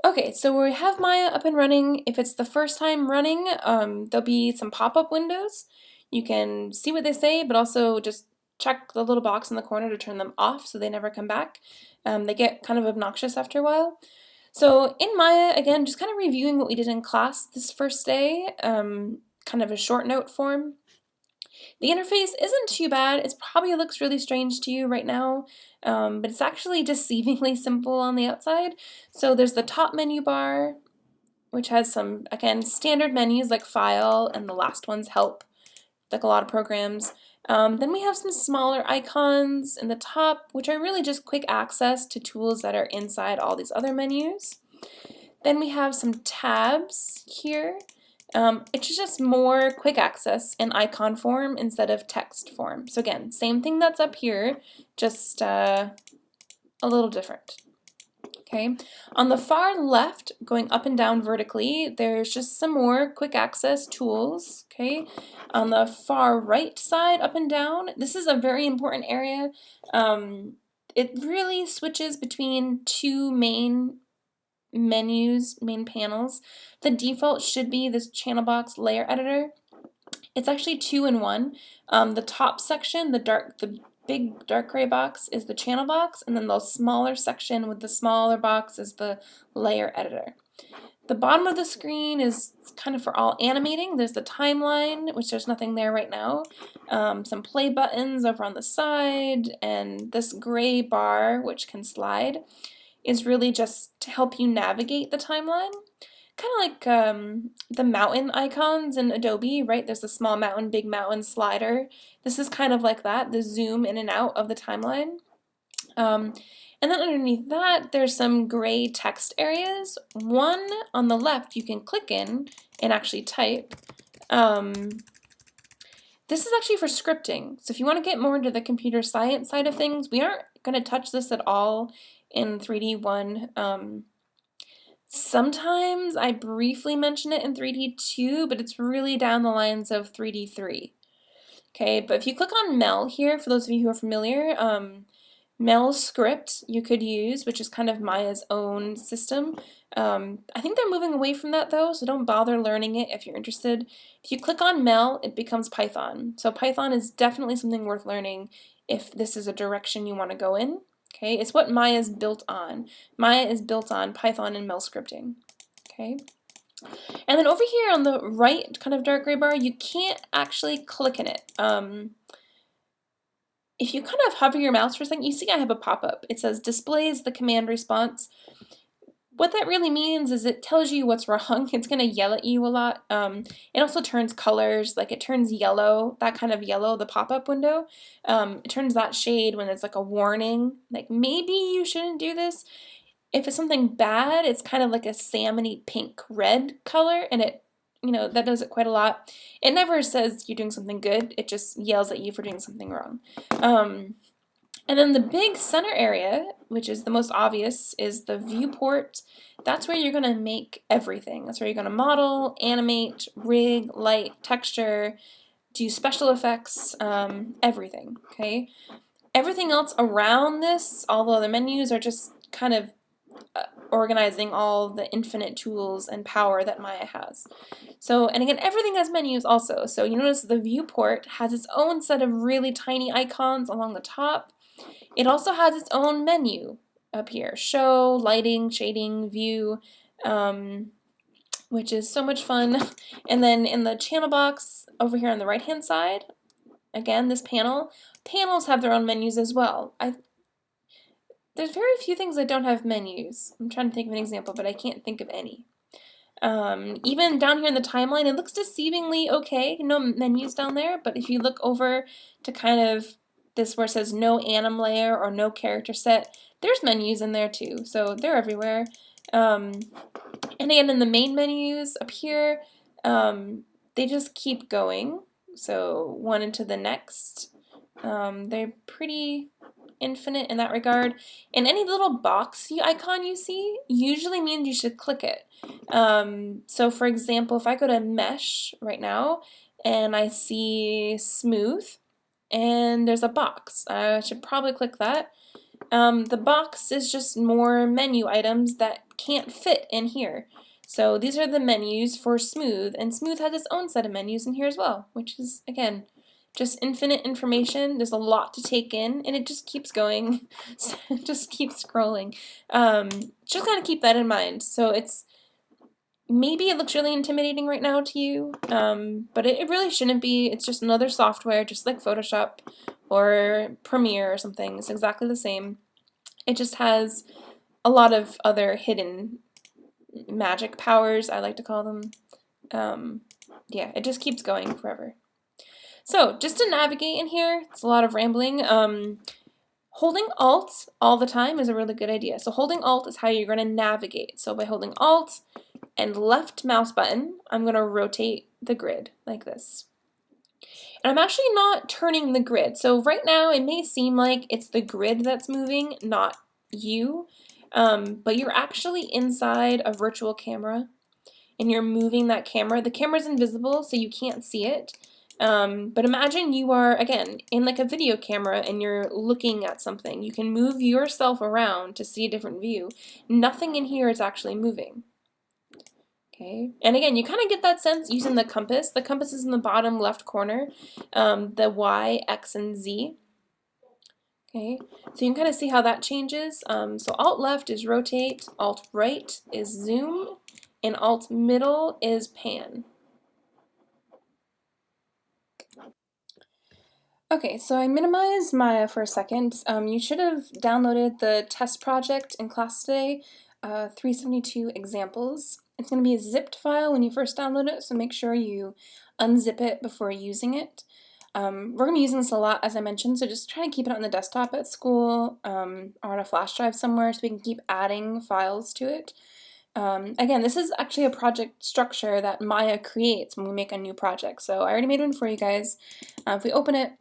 Okay, so we have Maya up and running. If it's the first time running, there'll be some pop-up windows. You can see what they say, but also just check the little box in the corner to turn them off so they never come back. They get kind of obnoxious after a while. So in Maya, again, just kind of reviewing what we did in class this first day, kind of a short note form. The interface isn't too bad. It probably looks really strange to you right now, but it's actually deceivingly simple on the outside. So there's the top menu bar, which has some, again, standard menus like File, and the last one's Help, like a lot of programs. Then we have some smaller icons in the top, which are really just quick access to tools that are inside all these other menus. Then we have some tabs here. It's just more quick access in icon form instead of text form. So again, same thing that's up here, just a little different. Okay, on the far left, going up and down vertically, there's just some more quick access tools. Okay, on the far right side, up and down, this is a very important area. It really switches between two main menus, main panels. The default should be this channel box layer editor. It's actually two in one. The top section, the big dark gray box, is the channel box, and then the smaller section with the smaller box is the layer editor. The bottom of the screen is kind of for all animating. There's the timeline, which there's nothing there right now. Some play buttons over on the side, and this gray bar, which can slide, is really just to help you navigate the timeline. Kind of like the mountain icons in Adobe, right? There's the small mountain, big mountain slider. This is kind of like that, the zoom in and out of the timeline. And then underneath that, there's some gray text areas. One on the left you can click in and actually type. This is actually for scripting. So if you want to get more into the computer science side of things, we aren't going to touch this at all in 3D1. Sometimes I briefly mention it in 3D2, but it's really down the lines of 3D3. Okay, but if you click on Mel here, for those of you who are familiar, Mel script you could use, which is kind of Maya's own system. I think they're moving away from that though, so don't bother learning it if you're interested. If you click on Mel, it becomes Python. So Python is definitely something worth learning if this is a direction you want to go in. Okay, it's what Maya is built on. Maya is built on Python and Mel scripting. Okay, and then over here on the right, kind of dark gray bar, you can't actually click in it. If you kind of hover your mouse for a second, you see I have a pop-up. It says displays the command response. What that really means is it tells you what's wrong. It's going to yell at you a lot. It also turns colors, like it turns yellow, that kind of yellow, the pop-up window. It turns that shade when it's like a warning, like maybe you shouldn't do this. If it's something bad, it's kind of like a salmony pink red color, and it, that does it quite a lot. It never says you're doing something good, it just yells at you for doing something wrong. And then the big center area, which is the most obvious, is the viewport. That's where you're going to make everything. That's where you're going to model, animate, rig, light, texture, do special effects, everything, okay? Everything else around this, all the other menus, are just kind of organizing all the infinite tools and power that Maya has. So, and again, everything has menus also. So you notice the viewport has its own set of really tiny icons along the top. It also has its own menu up here, show, lighting, shading, view, which is so much fun. And then in the channel box over here on the right hand side, again, this panels have their own menus as well. There's very few things that don't have menus. I'm trying to think of an example, but I can't think of any. Even down here in the timeline, it looks deceivingly okay, no menus down there, but if you look over to kind of this where it says no anim layer or no character set, there's menus in there too, so they're everywhere. And again, in the main menus up here, they just keep going, so one into the next. They're pretty infinite in that regard. And any little box icon you see usually means you should click it. So for example, if I go to mesh right now and I see smooth and there's a box, I should probably click that. The box is just more menu items that can't fit in here. So these are the menus for Smooth, and Smooth has its own set of menus in here as well, which is, again, just infinite information. There's a lot to take in, and it just keeps going. It just keeps scrolling. Just kind of keep that in mind. So maybe it looks really intimidating right now to you, but it really shouldn't be. It's just another software, just like Photoshop or Premiere or something. It's exactly the same. It just has a lot of other hidden magic powers, I like to call them. Yeah, it just keeps going forever. So just to navigate in here, it's a lot of rambling. Holding Alt all the time is a really good idea. So holding Alt is how you're going to navigate. So by holding Alt and left mouse button, I'm going to rotate the grid like this. And I'm actually not turning the grid. So right now it may seem like it's the grid that's moving, not you. But you're actually inside a virtual camera and you're moving that camera. The camera's invisible, so you can't see it. But imagine you are, again, in like a video camera and you're looking at something. You can move yourself around to see a different view. Nothing in here is actually moving. Okay, and again, you kind of get that sense using the compass. The compass is in the bottom left corner, the Y, X, and Z. Okay, so you can kind of see how that changes. So Alt left is rotate, Alt right is zoom, and Alt middle is pan. Okay, so I minimized Maya for a second. You should have downloaded the test project in class today, 372 examples. It's going to be a zipped file when you first download it, so make sure you unzip it before using it. We're going to be using this a lot, as I mentioned, so just try to keep it on the desktop at school or on a flash drive somewhere so we can keep adding files to it. Again, this is actually a project structure that Maya creates when we make a new project, so I already made one for you guys. If we open it,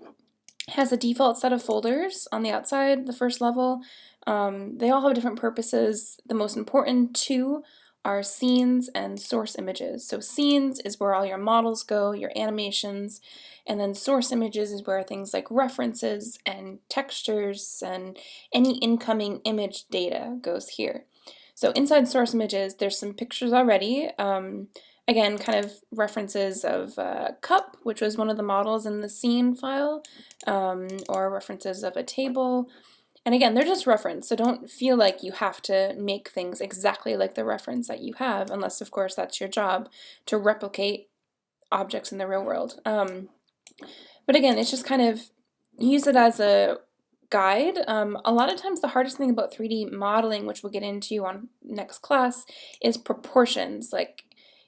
it has a default set of folders on the outside, the first level. They all have different purposes. The most important two are scenes and source images. So scenes is where all your models go, your animations, and then source images is where things like references and textures and any incoming image data goes here. So inside source images, there's some pictures already. Again, kind of references of cup, which was one of the models in the scene file, or references of a table. And again, they're just reference, so don't feel like you have to make things exactly like the reference that you have, unless, of course, that's your job, to replicate objects in the real world. But again, it's just kind of use it as a guide. A lot of times the hardest thing about 3D modeling, which we'll get into on next class, is proportions, like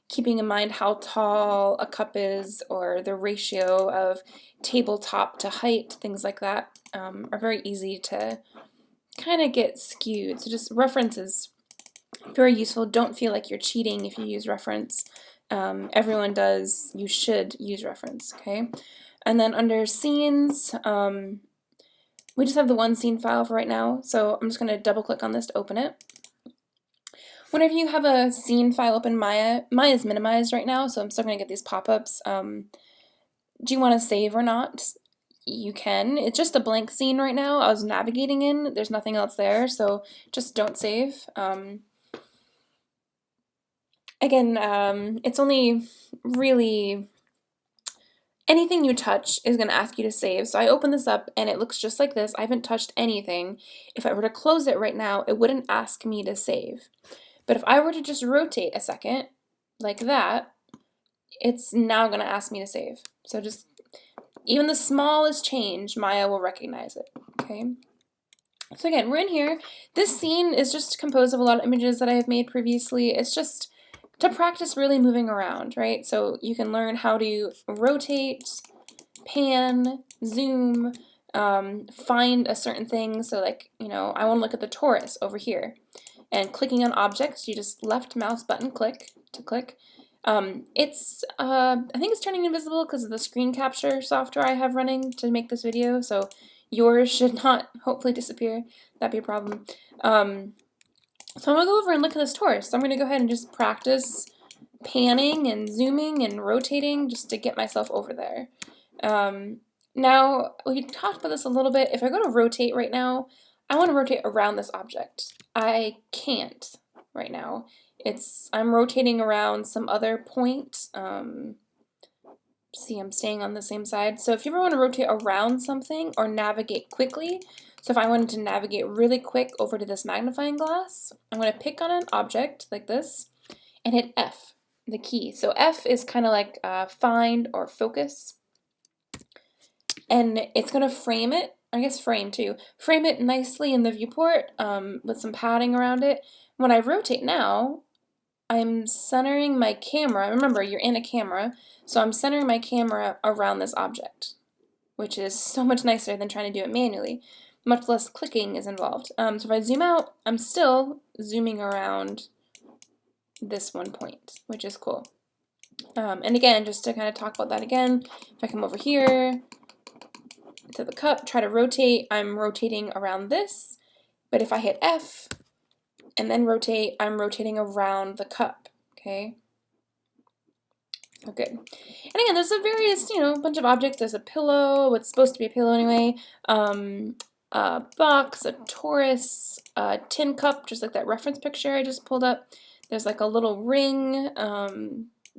keeping in mind how tall a cup is or the ratio of tabletop to height, things like that are very easy to kind of get skewed. So just reference is very useful. Don't feel like you're cheating if you use reference. Everyone does. You should use reference, okay? And then under scenes, we just have the one scene file for right now, so I'm just going to double click on this to open it. Whenever you have a scene file open, Maya is minimized right now, so I'm still going to get these pop-ups. Do you want to save or not? You can. It's just a blank scene right now. I was navigating in. There's nothing else there, so just don't save. Again, it's only really anything you touch is going to ask you to save. So I open this up and it looks just like this. I haven't touched anything. If I were to close it right now, it wouldn't ask me to save. But if I were to just rotate a second, like that, it's now going to ask me to save. So just, even the smallest change, Maya will recognize it, okay? So again, we're in here. This scene is just composed of a lot of images that I have made previously. It's just to practice really moving around, right? So you can learn how to rotate, pan, zoom, find a certain thing. So like, you know, I want to look at the torus over here. And clicking on objects, you just left mouse button click to click. I think it's turning invisible because of the screen capture software I have running to make this video, so yours should not hopefully disappear. That'd be a problem. So I'm going to go over and look at this torus. So I'm going to go ahead and just practice panning and zooming and rotating just to get myself over there. Now, we talked about this a little bit. If I go to rotate right now, I want to rotate around this object. I can't, right now. I'm rotating around some other point. See, I'm staying on the same side. So if you ever want to rotate around something or navigate quickly, so if I wanted to navigate really quick over to this magnifying glass, I'm going to pick on an object like this and hit F, the key. So F is kind of like find or focus. And it's going to frame it, I guess frame too, frame it nicely in the viewport with some padding around it. When I rotate now, I'm centering my camera. Remember, you're in a camera, so I'm centering my camera around this object, which is so much nicer than trying to do it manually. Much less clicking is involved. So if I zoom out, I'm still zooming around this one point, which is cool. And again, just to kind of talk about that again, if I come over here to the cup, try to rotate, I'm rotating around this, but if I hit F and then rotate, I'm rotating around the cup, okay? Oh, good. And again, there's a various, bunch of objects. There's a pillow, what's supposed to be a pillow anyway, a box, a torus, a tin cup, just like that reference picture I just pulled up. There's like a little ring,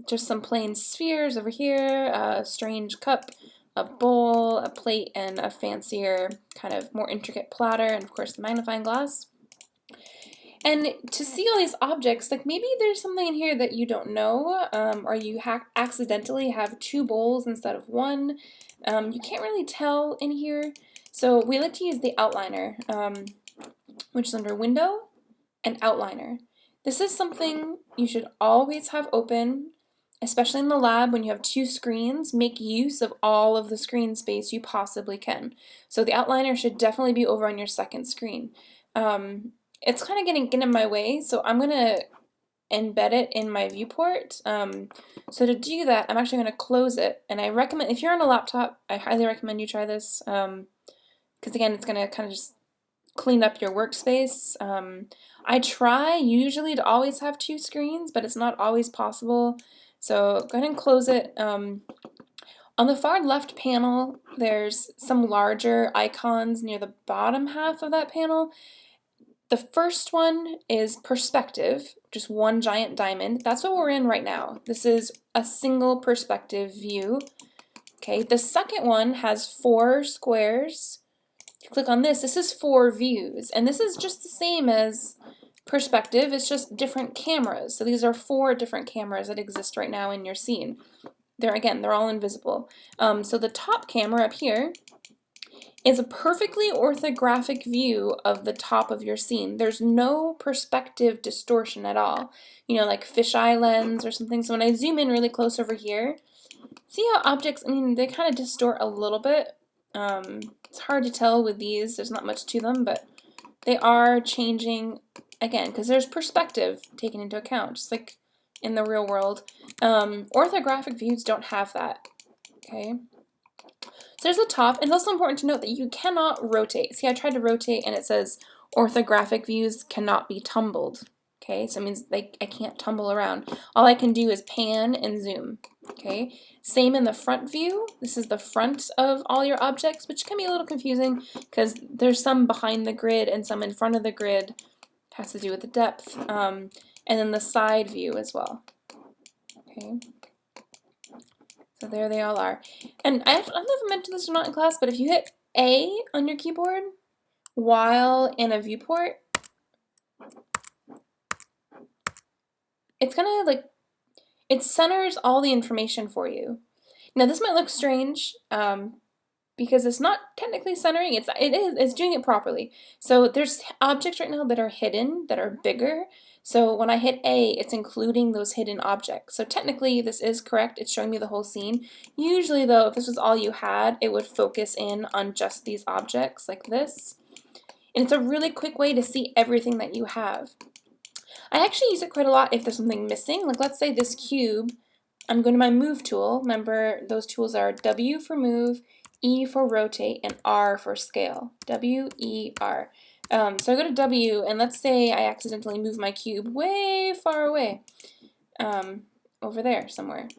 just some plain spheres over here, a strange cup, a bowl, a plate, and a fancier, kind of more intricate platter, and of course the magnifying glass. And to see all these objects, like maybe there's something in here that you don't know, or you accidentally have two bowls instead of one. You can't really tell in here. So we like to use the outliner, which is under Window and Outliner. This is something you should always have open, especially in the lab when you have two screens. Make use of all of the screen space you possibly can. So the outliner should definitely be over on your second screen. It's kind of getting in my way, so I'm going to embed it in my viewport. So to do that, I'm actually going to close it, and I recommend, if you're on a laptop, I highly recommend you try this, because again, it's going to kind of just clean up your workspace. I try usually to always have two screens, but it's not always possible, so go ahead and close it. On the far left panel, there's some larger icons near the bottom half of that panel. The first one is perspective, just one giant diamond. That's what we're in right now. This is a single perspective view. Okay, the second one has 4 squares. If you click on this, this is 4 views, and this is just the same as perspective. It's just different cameras. So these are 4 different cameras that exist right now in your scene. They're all invisible. So the top camera up here is a perfectly orthographic view of the top of your scene. There's no perspective distortion at all, like fisheye lens or something. So when I zoom in really close over here, see how objects, they kind of distort a little bit. It's hard to tell with these, there's not much to them, but they are changing, again, because there's perspective taken into account, just like in the real world. Orthographic views don't have that, okay? So there's the top, and it's also important to note that you cannot rotate. See, I tried to rotate and it says orthographic views cannot be tumbled. Okay, so it means I can't tumble around. All I can do is pan and zoom. Okay, same in the front view. This is the front of all your objects, which can be a little confusing because there's some behind the grid and some in front of the grid. Has to do with the depth. And then the side view as well. Okay. So there they all are. And I don't know if I mentioned this or not in class, but if you hit A on your keyboard while in a viewport, it's gonna it centers all the information for you. Now this might look strange because it's not technically centering, it's doing it properly. So there's objects right now that are hidden, that are bigger. So when I hit A, it's including those hidden objects. So technically this is correct, it's showing me the whole scene. Usually though, if this was all you had, it would focus in on just these objects like this. And it's a really quick way to see everything that you have. I actually use it quite a lot if there's something missing. Like let's say this cube, I'm going to my move tool. Remember those tools are W for move, E for rotate, and R for scale. W, E, R. So I go to W, and let's say I accidentally move my cube way far away, over there somewhere.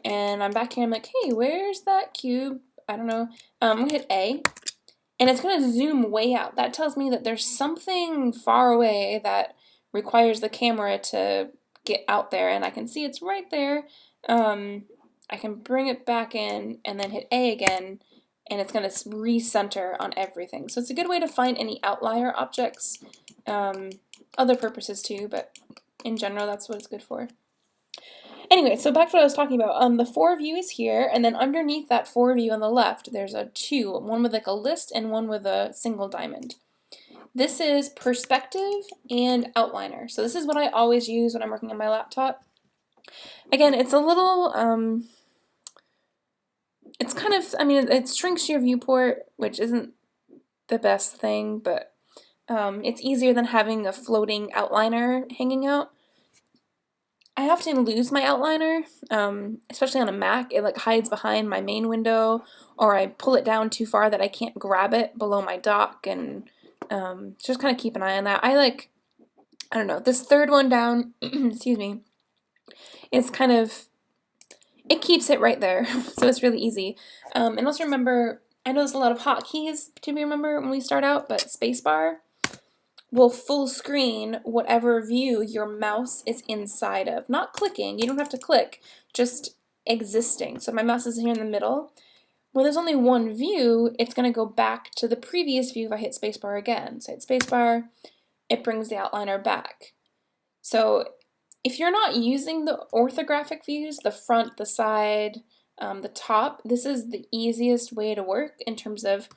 And I'm back here, I'm like, hey, where's that cube? I don't know. I'm going to hit A, and it's going to zoom way out. That tells me that there's something far away that requires the camera to get out there, and I can see it's right there. I can bring it back in and then hit A again, and it's going to recenter on everything. So it's a good way to find any outlier objects, other purposes too, but in general that's what it's good for. Anyway, so back to what I was talking about. The for view is here, and then underneath that for view on the left, there's a two, one with like a list and one with a single diamond. This is perspective and outliner. So this is what I always use when I'm working on my laptop. Again, it's a little, it's kind of, I mean, it shrinks your viewport, which isn't the best thing, but it's easier than having a floating outliner hanging out. I often lose my outliner, especially on a Mac. It like hides behind my main window, or I pull it down too far that I can't grab it below my dock, and just kind of keep an eye on that. I don't know, this third one down, excuse me, it's kind of, it keeps it right there, so it's really easy. And also remember, I know there's a lot of hotkeys to remember when we start out, but spacebar will full screen whatever view your mouse is inside of. Not clicking, you don't have to click, just existing. So my mouse is here in the middle. When there's only one view, it's going to go back to the previous view if I hit spacebar again. So I hit spacebar, it brings the outliner back. So if you're not using the orthographic views, the front, the side, the top, this is the easiest way to work in terms of,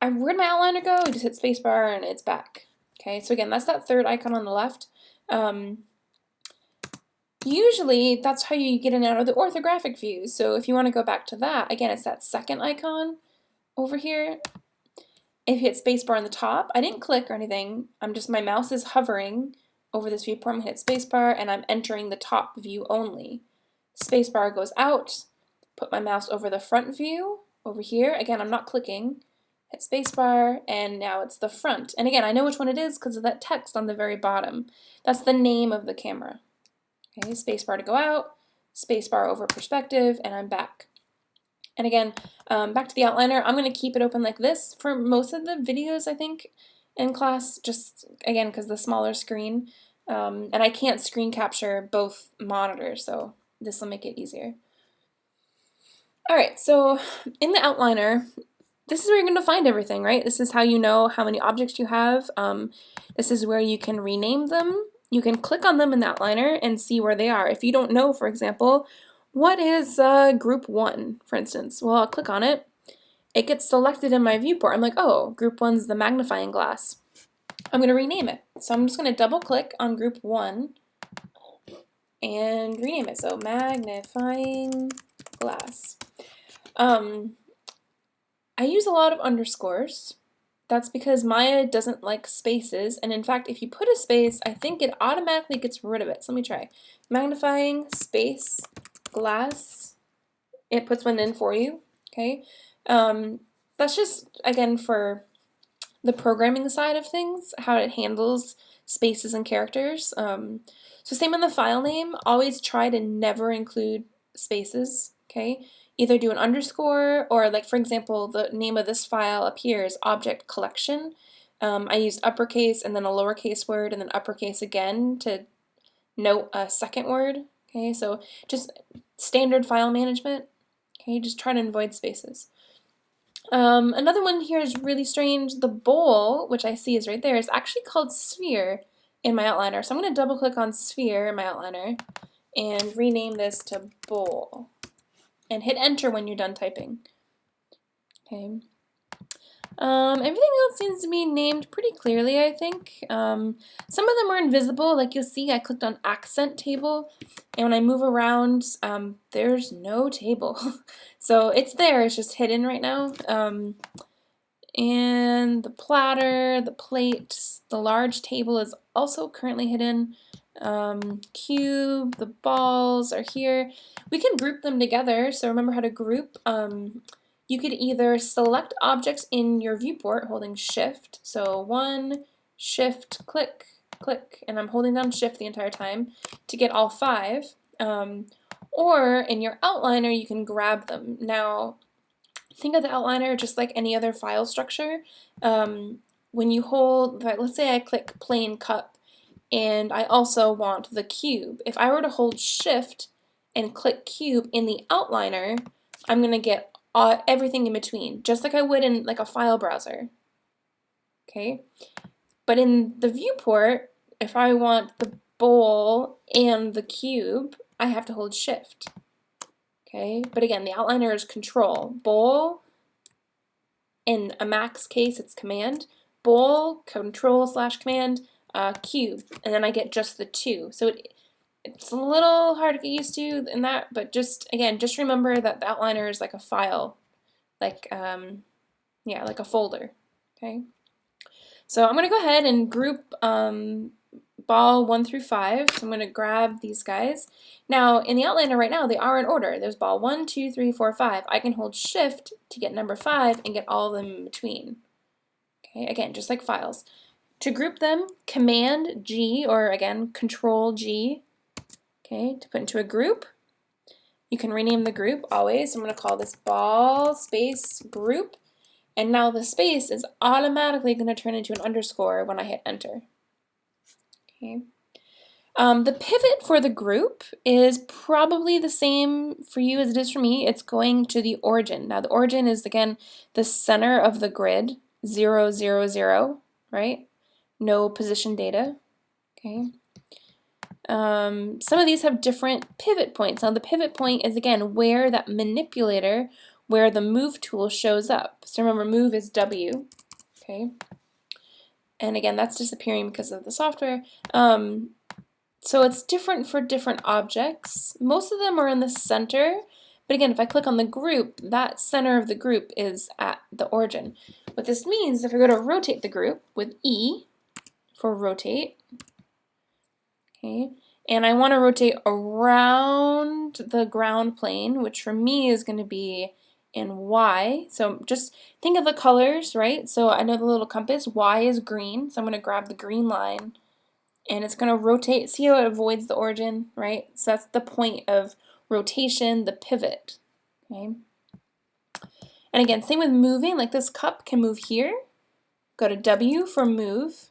where'd my outliner go? I just hit spacebar and it's back. Okay, so again, that's that third icon on the left. Usually, that's how you get in and out of the orthographic views. So if you want to go back to that, again, it's that second icon over here. If you hit spacebar on the top, I didn't click or anything. My mouse is hovering over this viewport. I'm going to hit spacebar, and I'm entering the top view only. Spacebar goes out, put my mouse over the front view, over here. Again, I'm not clicking. Hit spacebar, and now it's the front. And again, I know which one it is because of that text on the very bottom. That's the name of the camera. Okay, spacebar to go out, spacebar over perspective, and I'm back. And again, back to the outliner, I'm going to keep it open like this for most of the videos, I think, in class, just, again, because the smaller screen. And I can't screen capture both monitors, so this will make it easier. Alright, so in the outliner, this is where you're going to find everything, right? This is how you know how many objects you have. This is where you can rename them. You can click on them in the outliner and see where they are. If you don't know, for example, what is group 1, for instance? Well, I'll click on it. It gets selected in my viewport. I'm like, oh, group 1's the magnifying glass. I'm going to rename it. So I'm just going to double click on group 1 and rename it. So magnifying glass. I use a lot of underscores. That's because Maya doesn't like spaces, and in fact, if you put a space, I think it automatically gets rid of it. So let me try. Magnifying space glass. It puts one in for you. Okay. That's just, again, for the programming side of things, how it handles spaces and characters. So same in the file name. Always try to never include spaces. Okay. Either do an underscore, or like, for example, the name of this file up here is object collection. I used uppercase and then a lowercase word and then uppercase again to note a second word. Okay, so just standard file management. Okay, just try to avoid spaces. Another one here is really strange. The bowl, which I see is right there, is actually called sphere in my outliner. So I'm going to double click on sphere in my outliner and rename this to bowl. And hit enter when you're done typing. Okay. Everything else seems to be named pretty clearly, I think. Some of them are invisible. Like you'll see, I clicked on accent table, and when I move around, there's no table. So it's there, it's just hidden right now. And the platter, the plate, the large table is also currently hidden. Cube, the balls are here. We can group them together, so remember how to group. You could either select objects in your viewport holding shift, so 1, shift, click, click, and I'm holding down shift the entire time to get all 5. Or in your outliner you can grab them. Now think of the outliner just like any other file structure. When you hold, let's say I click plain cup, and I also want the cube. If I were to hold Shift and click cube in the outliner, I'm going to get everything in between, just like I would in like a file browser. Okay, but in the viewport, if I want the bowl and the cube, I have to hold Shift. Okay, but again, the outliner is Control. Bowl, in a Mac's case, it's Command. Bowl, Control/Command, cube, and then I get just the two. So it's a little hard to get used to in that, but just remember that the outliner is like a file, like yeah, like a folder. Okay. So I'm going to go ahead and group ball 1 through 5. So I'm going to grab these guys. Now in the outliner right now, they are in order. There's ball 1, 2, 3, 4, 5. I can hold Shift to get number 5 and get all of them in between. Okay, again, just like files. To group them, Command G, or again, Control G, okay, to put into a group. You can rename the group always. I'm going to call this ball space group. And now the space is automatically going to turn into an underscore when I hit enter. Okay. The pivot for the group is probably the same for you as it is for me. It's going to the origin. Now the origin is, again, the center of the grid, 0, 0, 0, right? No position data. Okay. Some of these have different pivot points. Now the pivot point is, again, where that manipulator, where the move tool shows up. So remember, move is W. Okay. And again, that's disappearing because of the software. So it's different for different objects. Most of them are in the center, but again, if I click on the group, that center of the group is at the origin. What this means, if I go to rotate the group with E for rotate, okay, and I want to rotate around the ground plane, which for me is going to be in Y. So just think of the colors, right? So I know the little compass, Y is green, so I'm going to grab the green line, and it's going to rotate. See how it avoids the origin, right? So that's the point of rotation, the pivot. Okay. And again, same with moving, like this cup can move here. Go to W for move,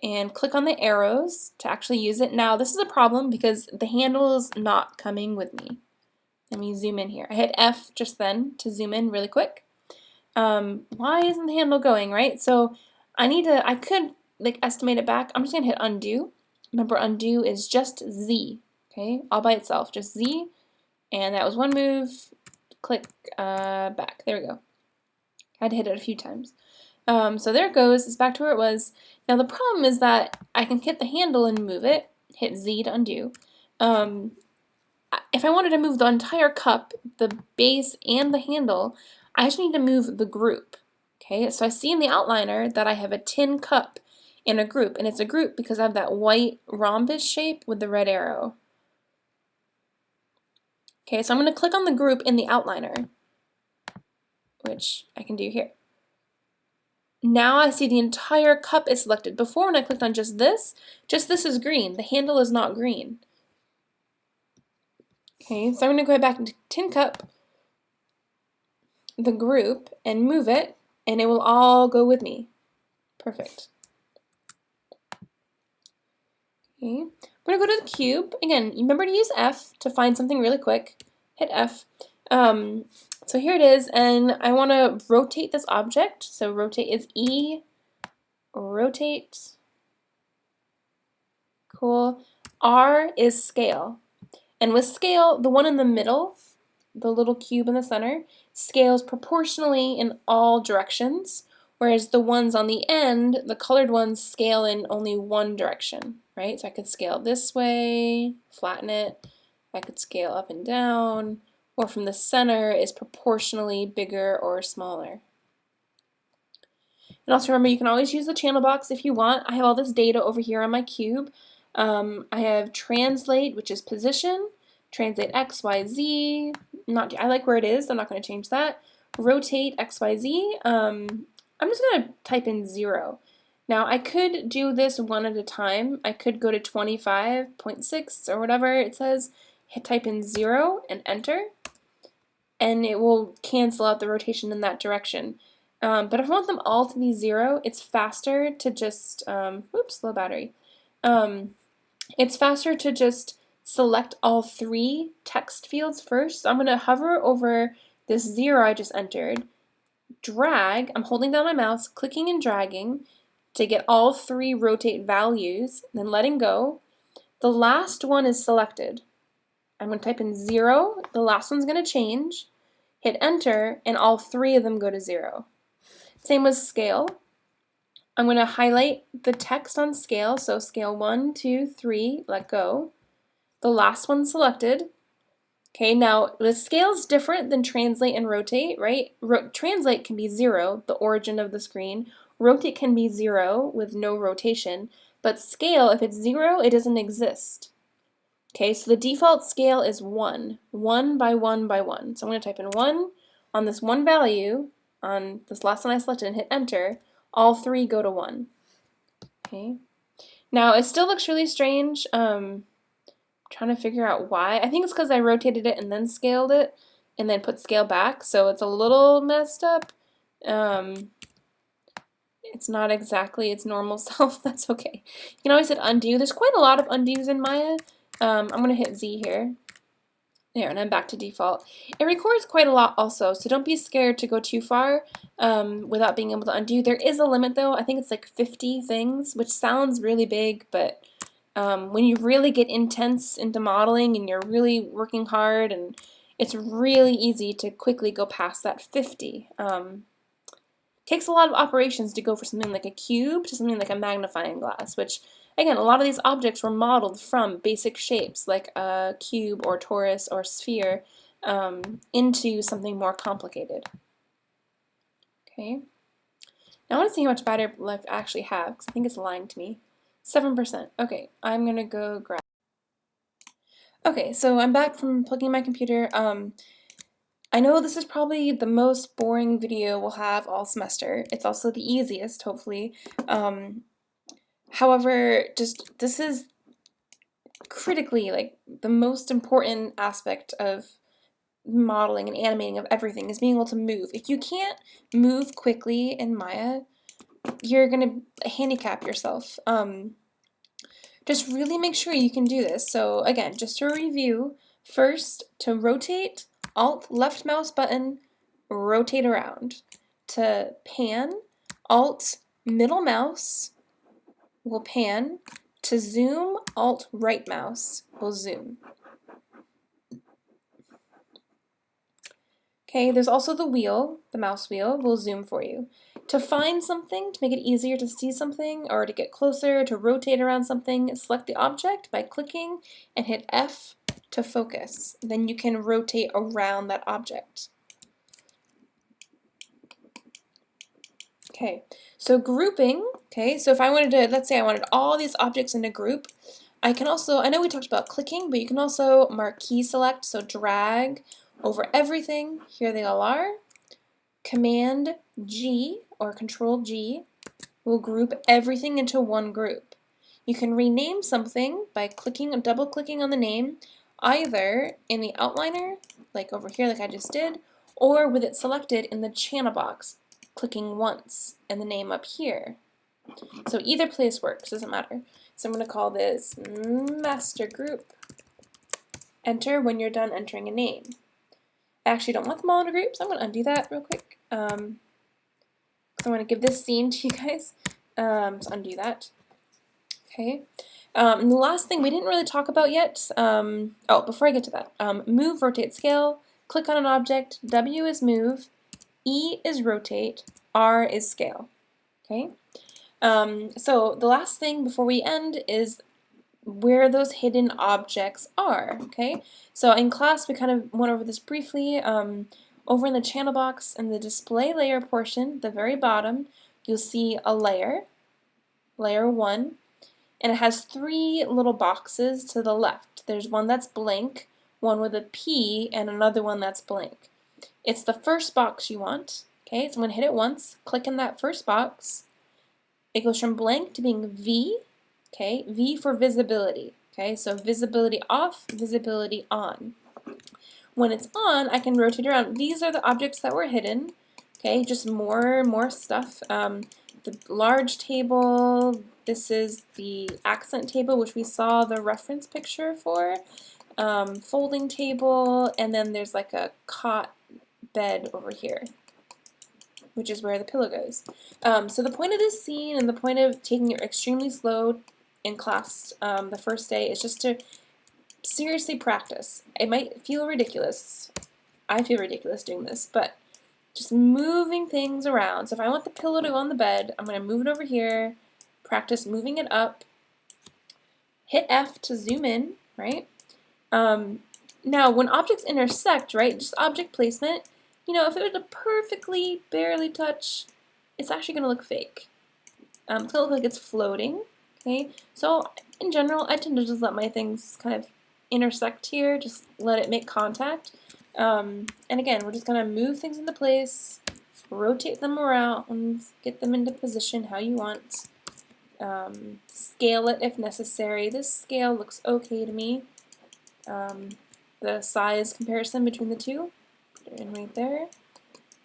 and click on the arrows to actually use it. Now this is a problem because the handle is not coming with me. Let me zoom in here. I hit F just then to zoom in really quick. Why isn't the handle going, right? So I could like estimate it back. I'm just gonna hit undo. Remember, undo is just Z, okay? All by itself, just Z. And that was one move. Click back, there we go. I had to hit it a few times. So there it goes, it's back to where it was. Now the problem is that I can hit the handle and move it, hit Z to undo. If I wanted to move the entire cup, the base and the handle, I just need to move the group. Okay, so I see in the outliner that I have a tin cup in a group, and it's a group because I have that white rhombus shape with the red arrow. Okay, so I'm going to click on the group in the outliner, which I can do here. Now I see the entire cup is selected. Before, when I clicked on just this is green. The handle is not green. Okay, so I'm going to go back into tin cup, the group, and move it, and it will all go with me. Perfect. Okay, I'm going to go to the cube. Again, remember to use F to find something really quick. Hit F. So here it is, and I want to rotate this object. So rotate is E, rotate. Cool. R is scale. And with scale, the one in the middle, the little cube in the center, scales proportionally in all directions, whereas the ones on the end, the colored ones, scale in only one direction, right? So I could scale this way, flatten it, I could scale up and down, or from the center is proportionally bigger or smaller. And also remember, you can always use the channel box if you want. I have all this data over here on my cube. I have translate, which is position, translate X, Y, Z. I like where it is, I'm not going to change that. Rotate X, Y, Z. I'm just going to type in 0. Now I could do this one at a time. I could go to 25.6 or whatever it says, type in 0 and enter, and it will cancel out the rotation in that direction. But if I want them all to be 0, it's faster to just, oops, low battery. It's faster to just select all 3 text fields first. So I'm going to hover over this 0 I just entered, drag, I'm holding down my mouse, clicking and dragging to get all 3 rotate values, then letting go. The last one is selected. I'm going to type in 0, the last one's going to change, hit enter, and all 3 of them go to 0. Same with scale. I'm going to highlight the text on scale, so scale 1, 2, 3, let go. The last one selected. Okay, now the scale is different than translate and rotate, right? Translate can be 0, the origin of the screen. Rotate can be 0 with no rotation, but scale, if it's 0, it doesn't exist. Okay, so the default scale is 1 by 1 by 1. So I'm going to type in 1 on this one value, on this last one I selected, and hit enter. All 3 go to 1. Okay. Now it still looks really strange. Trying to figure out why. I think it's because I rotated it and then scaled it, and then put scale back, so it's a little messed up. It's not exactly its normal self. That's okay. You can always hit undo. There's quite a lot of undos in Maya. I'm going to hit Z here. There, and I'm back to default. It records quite a lot also, so don't be scared to go too far without being able to undo. There is a limit though. I think it's like 50 things, which sounds really big, but when you really get intense into modeling and you're really working hard, and it's really easy to quickly go past that 50. Takes a lot of operations to go from something like a cube to something like a magnifying glass, which, again, a lot of these objects were modeled from basic shapes like a cube or torus or sphere into something more complicated. Okay. Now I want to see how much battery life I actually have, because I think it's lying to me. 7%. Okay, I'm going to go grab. Okay, so I'm back from plugging my computer. I know this is probably the most boring video we'll have all semester. It's also the easiest, hopefully. However, this is critically like the most important aspect of modeling and animating of everything, is being able to move. If you can't move quickly in Maya, you're going to handicap yourself. Just really make sure you can do this. So again, just to review, first to rotate, Alt left mouse button, rotate around. To pan, Alt middle mouse will pan. To zoom, Alt right mouse will zoom. Okay, there's also the wheel, the mouse wheel, will zoom for you. To find something, to make it easier to see something, or to get closer, to rotate around something, select the object by clicking and hit F to focus. Then you can rotate around that object. Okay, so grouping, okay, so if I wanted to, let's say I wanted all these objects in a group, I can also, I know we talked about clicking, but you can also marquee select, so drag over everything, here they all are. Command G or Control G will group everything into one group. You can rename something by clicking or double clicking on the name, either in the outliner, like over here like I just did, or with it selected in the channel box, clicking once and the name up here. So either place works, doesn't matter. So I'm going to call this master group. Enter when you're done entering a name. I actually don't want them all in a group, so I'm going to undo that real quick. Because I want to give this scene to you guys. So undo that. Okay. And the last thing we didn't really talk about yet, oh, before I get to that, move, rotate, scale, click on an object, W is move, E is rotate, R is scale. Okay. So the last thing before we end is where those hidden objects are. Okay. So in class we kind of went over this briefly. Over in the channel box in the display layer portion, the very bottom, you'll see a layer, layer 1, and it has 3 little boxes to the left. There's one that's blank, one with a P, and another one that's blank. It's the first box you want. Okay, so I'm going to hit it once, click in that first box. It goes from blank to being V, okay, V for visibility. Okay, so visibility off, visibility on. When it's on, I can rotate around. These are the objects that were hidden. Okay, just more stuff. the large table. This is the accent table, which we saw the reference picture for. Folding table, and then there's like a cot bed over here, which is where the pillow goes. So the point of this scene and the point of taking it extremely slow in class the first day is just to seriously practice. It might feel ridiculous. I feel ridiculous doing this, but just moving things around. So if I want the pillow to go on the bed, I'm going to move it over here, practice moving it up, hit F to zoom in, right? Now, when objects intersect, right, just object placement, you know, if it were to perfectly, barely touch, it's actually going to look fake. It's going to look like it's floating, okay? So, in general, I tend to just let my things kind of intersect here, just let it make contact. And again, we're just going to move things into place, rotate them around, get them into position how you want. Scale it if necessary. This scale looks okay to me. The size comparison between the two, put it in right there.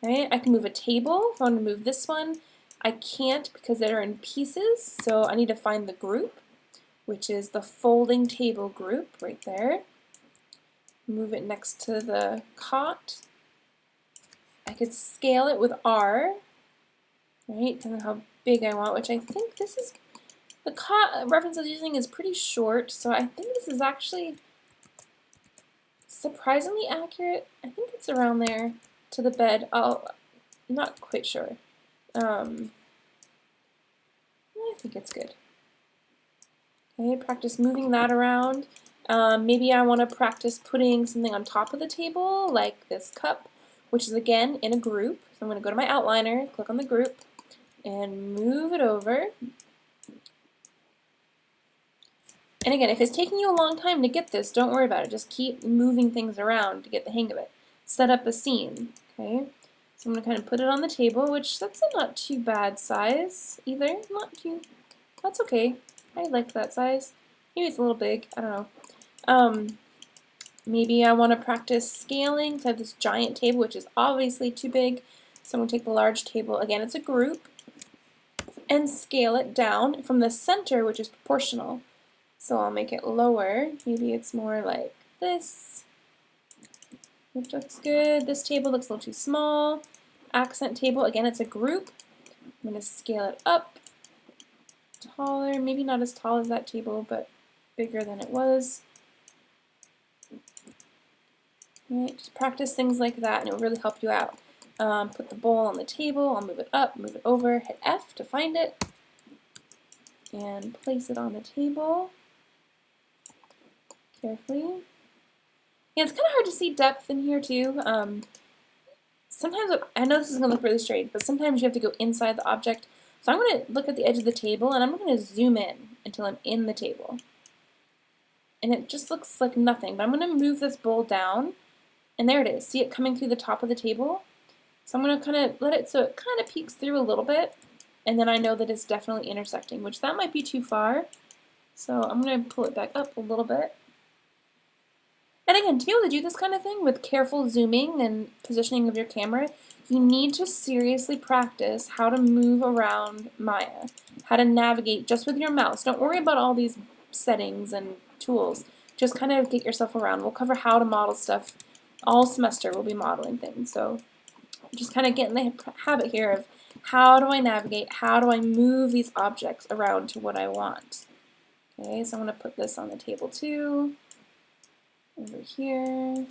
Right, I can move a table if I want to move this one. I can't because they're in pieces, so I need to find the group, which is the folding table group right there. Move it next to the cot. I could scale it with R, right, depending on how big I want, which I think this is, the cot reference I was using is pretty short, so I think this is actually surprisingly accurate. I think it's around there to the bed. I'm not quite sure. I think it's good. Okay, practice moving that around. Maybe I want to practice putting something on top of the table, like this cup, which is again in a group. So I'm going to go to my outliner, click on the group, and move it over. And again, if it's taking you a long time to get this, don't worry about it. Just keep moving things around to get the hang of it. Set up a scene, okay? So I'm going to kind of put it on the table, which that's a not too bad size either. Not too, that's okay. I like that size. Maybe it's a little big, I don't know. Maybe I want to practice scaling. So I have this giant table, which is obviously too big. So I'm going to take the large table, again, it's a group, and scale it down from the center, which is proportional. So I'll make it lower. Maybe it's more like this, which looks good. This table looks a little too small. Accent table, again, it's a group. I'm going to scale it up, taller, maybe not as tall as that table, but bigger than it was. All right, just practice things like that, and it will really help you out. Put the bowl on the table. I'll move it up, move it over, hit F to find it, and place it on the table. Carefully. Yeah, it's kind of hard to see depth in here too. Sometimes, I know this is going to look really strange, but sometimes you have to go inside the object. So I'm going to look at the edge of the table, and I'm going to zoom in until I'm in the table. And it just looks like nothing, but I'm going to move this bowl down, and there it is. See it coming through the top of the table? So I'm going to kind of let it so it kind of peeks through a little bit, and then I know that it's definitely intersecting, which that might be too far. So I'm going to pull it back up a little bit. And again, to be able to do this kind of thing with careful zooming and positioning of your camera, you need to seriously practice how to move around Maya, how to navigate just with your mouse. Don't worry about all these settings and tools. Just kind of get yourself around. We'll cover how to model stuff all semester. We'll be modeling things. So just kind of get in the habit here of how do I navigate, how do I move these objects around to what I want. Okay, so I'm going to put this on the table too. Over here,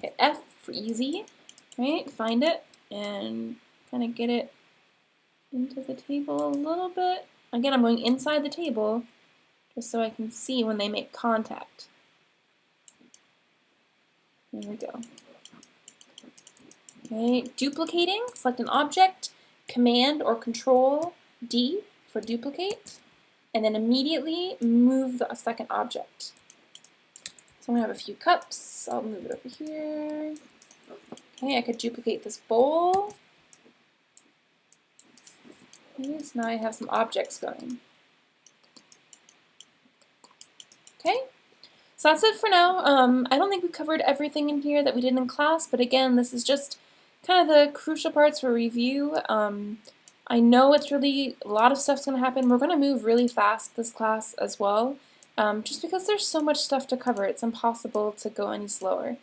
hit F for easy, right? Find it and kind of get it into the table a little bit. Again, I'm going inside the table just so I can see when they make contact. There we go. Okay, duplicating, select an object, Command or Control D for duplicate, and then immediately move the second object. So I'm going to have a few cups. I'll move it over here. Okay, I could duplicate this bowl. Okay, so now I have some objects going. Okay, so that's it for now. I don't think we covered everything in here that we did in class, but again, this is just kind of the crucial parts for review. I know it's really, a lot of stuff's going to happen. We're going to move really fast this class as well, just because there's so much stuff to cover. It's impossible to go any slower.